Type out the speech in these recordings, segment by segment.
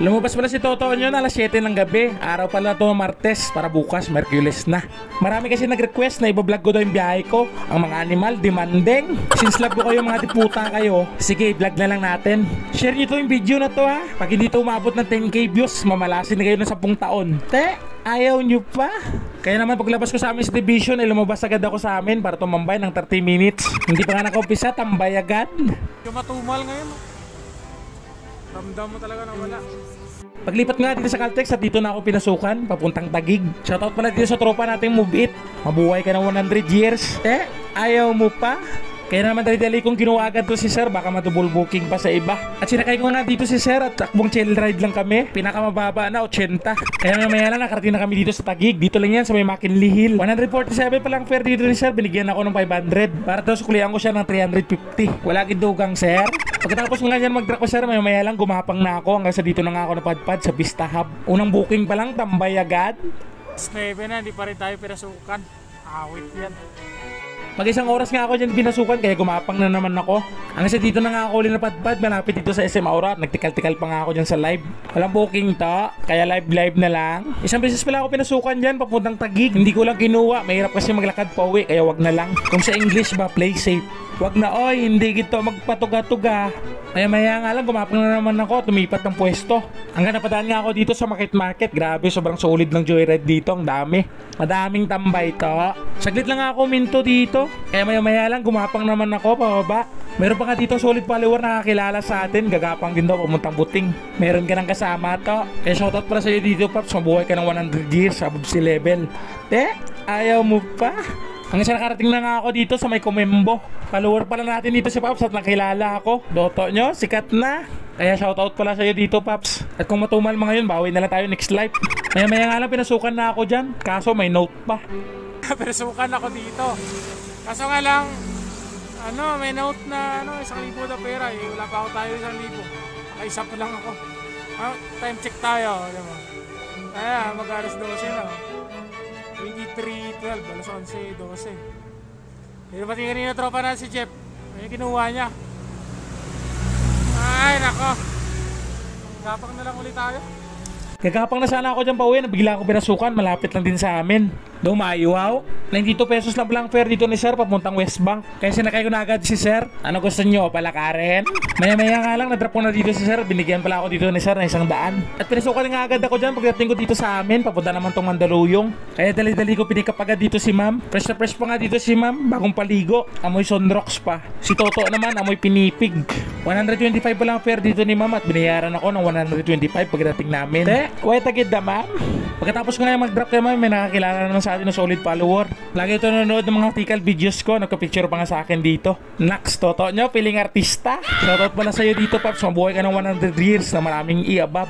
Lumabas pala si Toto nyo na alas 7 ng gabi. Araw pala to Martes para bukas Merkules na. Marami kasi nag-request na ibablog ko daw yung biyahe ko. Ang mga animal demanding. Since love ko kayo mga tiputa kayo, sige vlog na lang natin. Share nyo to yung video na to ha. Pag hindi to umabot ng 10k views, mamalasin na kayo ng 10 taon. Te, ayaw nyo pa? Kaya naman paglabas ko sa amin sa division ay lumabas agad ako sa amin para tumambay ng 30 minutes. Hindi pa nga nakaumpisa, tambay agad. Yung matumal ngayon. Ramdam mo talaga na wala. Paglipat nga dito sa Caltex at dito na ako pinasukan, papuntang Taguig. Shoutout pala dito sa tropa nating Move It. Mabuhay ka ng 100 years. Ayaw mo pa? Kaya naman dali-dali kong kinuha agad to si Sir, baka matubol booking pa sa iba. At sinakay ko nga dito si Sir at takbong chill ride lang kami. Pinakamababa na 80. Kaya mamaya lang nakarating na kami dito sa Taguig. Dito lang yan sa may McKinley Hill. 147 pa lang fare dito ni Sir, binigyan ako ng 500. Para daw suklihan ko siya ng 350. Wala gidugang Sir. Pagkatapos nga yan mag-drop ko Sir, mamaya lang gumapang na ako hanggang sa dito na nga ako napadpad sa Vista Hub. Unang booking pa lang, tambay agad. 9 na, hindi pa rin tayo pinasukan. Awit yan. Mag-isang oras nga ako dyan binasukan kaya gumapang na naman ako. Hanggang sa dito na nga ako ulit napadpad, malapit dito sa SM Aura. Nagtikal-tikal pa nga ako dyan sa live. Walang booking to, kaya live na lang. Isang beses pala ako pinasukan dyan papuntang Taguig. Hindi ko lang kinuha, mahirap kasi maglakad pa uwi kaya wag na lang. Kung sa English ba, play safe. Wag na oy, hindi gito magpatuga-tuga. Maya nga lang gumapang na naman ako, tumipat ng pwesto. Hanggang napadaan nga ako dito sa Market. Grabe, sobrang solid ng joyride dito, ang dami. Madaming tambay to. Saglit lang ako minto dito. Kaya maya lang gumapang naman ako pababa. Meron pa nga dito solid follower na nakakilala sa atin. Gagapang din daw pumuntang Buting. Meron ka ng kasama to. Kaya shoutout para sa'yo dito Paps. Mabuhay ka ng 100 years above sea level. Ayaw mo pa? Hanggang sa nakarating na nga ako dito sa may Comembo. Follower pala natin dito si Paps at nakilala ako. Doto nyo, sikat na. Kaya shoutout pala sa'yo dito Paps. At kung matumal mga yun, bawi na lang tayo next live. Maya nga lang pinasukan na ako dyan. Kaso may note pa. Pinasukan ako dito. Kaso nga lang, may note na 1,000 na pera. Wala pa ako tayo 1,000. Nakaisa pa lang ako. Time check tayo. Diba? Kaya mag-alas 12 na. 23:12, alas 11:12. Pero pati kanina tropa na si Jeff. May kinuha niya. Ay nako. Gapang na lang ulit tayo. Gagapang na sana ako dyan pa uwi. Bigla ako pinasukan. Malapit lang din sa amin. Dumayo, 92 pesos lang fare dito ni Sir papuntang West Bank. Kaya sinakay ko na agad si Sir. Ano gusto nyo? Palakarin? Maya nga lang na-drop ko na dito si Sir. Binigyan pala ako dito ni Sir ng 100. At pinasukan nga agad ako dyan pagdating ko dito sa amin. Papunta naman tong Mandaluyong. Kaya dali-dali ko pinikap agad dito si Ma'am. Fresh na fresh pa nga dito si Ma'am. Bagong paligo. Amoy sunrocks pa. Si Toto naman amoy pinipig. 125 pa lang fare dito ni Ma'am at binayaran ako ng 125 pagdating namin. Wait agad na Ma'am. Pagkatapos ko na yung mag-drop kay Ma'am, may nakakilala naman sa atin na solid follower. Lagi ito nanonood ng mga article videos ko. Nagka-picture pa nga sa akin dito. Nax, Toto nyo, piling artista. Shoutout pala sa'yo dito Paps. Mabuhay ka ng 100 years na maraming i-above.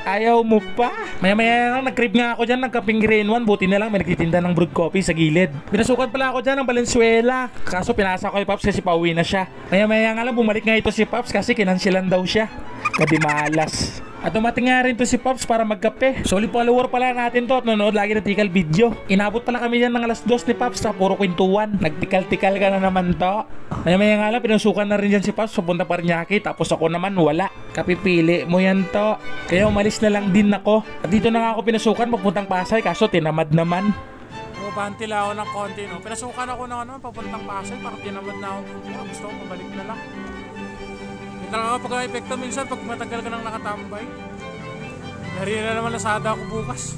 Ayaw mo pa? Maya lang nag-crib nga ako dyan. Nagka-ping green 1. Buti na lang may nagtitinda ng brewed coffee sa gilid. Pinasukan pala ako dyan ng Valenzuela. Kaso pinasa ko kay Paps kasi pauwi na siya. Maya nga lang bumalik nga ito si Paps kasi kinansilan daw siya. Kadimalas. At dumating nga rin to si Pops para magkape. Solid follower pala natin to at nanonood lagi ng tikal video. Inabot pala kami yan ng alas 2 ni Pops sa puro kwentuhan. Nagtikal-tikal ka na naman to. Maya nga lang pinusukan na rin dyan si Pops papunta Paranaque. Tapos ako naman wala. Kapipili mo yan to. Kaya umalis na lang din ako. At dito na nga ako pinusukan papuntang Pasay kaso tinamad naman. Bantila ako ng konti no. Pinasukan ako ng papuntang Pasay para tinamad na ako. Gusto ko pabalik na lang. Nakakapag-epekto minsan pag matagal ka nang nakatambay. Dari na naman lasada ako bukas.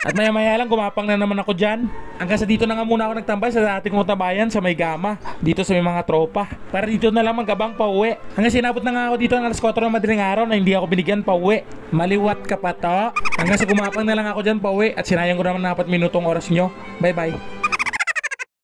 At maya lang gumapang na naman ako dyan. Hanggang sa dito na nga muna ako nagtambay sa dating kong tabayan sa may Gama. Dito sa may mga tropa. Para dito na lang magabang pa uwi. Hanggang sinabot na nga ako dito ng alas 4 ng madaling araw na hindi ako binigyan pa uwi. Maliwat ka pa to. Hanggang sa gumapang na lang ako dyan pa uwi. At sinayang ko naman na 4 minutong oras nyo. Bye bye.